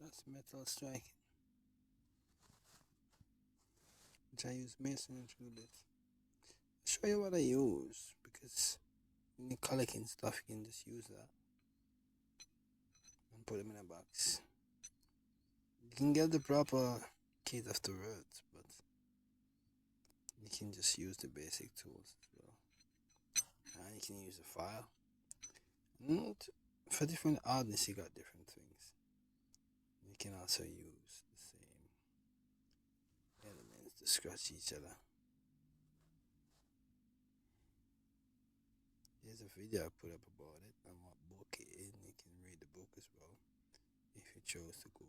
That's metal striking, which I use masonry through this. Show you what I use because when you're collecting stuff, you can just use that and put them in a box. You can get the proper kit afterwards, but you can just use the basic tools as well. And you can use a file. And for different hardness, you got different things. You can also use the same elements to scratch each other. There's a video I put up about it and what book it is. You can read the book as well if you chose to go